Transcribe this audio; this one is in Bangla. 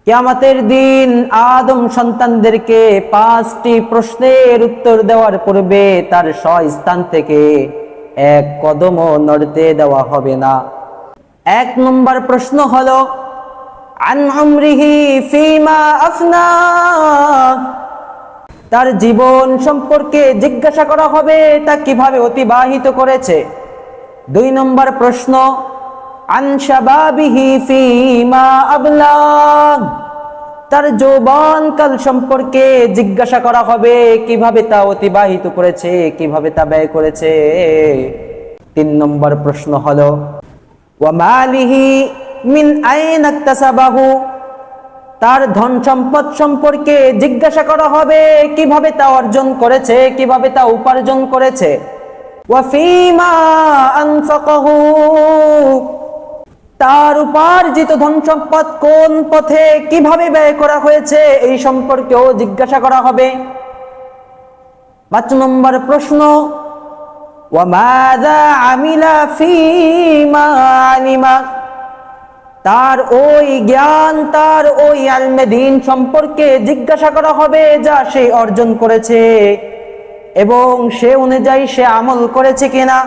কিয়ামতের দিন আদম সন্তানদেরকে 5টি প্রশ্নের উত্তর দেওয়ার পূর্বে তার স্বস্থান থেকে এক কদমও নড়তে দেওয়া হবে না। 1 নম্বর প্রশ্ন হলো আন উমরিহি ফিমা আফনা, তার জীবন সম্পর্কে জিজ্ঞাসা করা হবে তা কিভাবে অতিবাহিত করেছে। 2 নম্বর প্রশ্ন আন শাবাবিহি ফিমা আবলা, তার যৌবনকাল সম্পর্কে জিজ্ঞাসা করা হবে কিভাবে তা অতিবাহিত করেছে, কিভাবে তা ব্যয় করেছে। 3 নম্বর প্রশ্ন হলো ওয়া মালিহি মিন আইনা ইকতাসাবাহু, তার ধন সম্পদ সম্পর্কে জিজ্ঞাসা করা হবে কিভাবে তা অর্জন করেছে, কিভাবে তা উপার্জন করেছে। ওয়া ফিমা আনফাকাহু, তার উপার্জিত ধন সম্পদ কোন পথে কিভাবে ব্যয় করা হয়েছে এই সম্পর্কেও জিজ্ঞাসা করা হবে। 5 নম্বর প্রশ্ন ওয়া মাযা আমিলা ফিমা আলিমা, তার ওই জ্ঞান, তার ওই ইলমে দ্বীন সম্পর্কে জিজ্ঞাসা করা হবে যা সে অর্জন করেছে এবং সে অনুযায়ী সে আমল করেছে কিনা।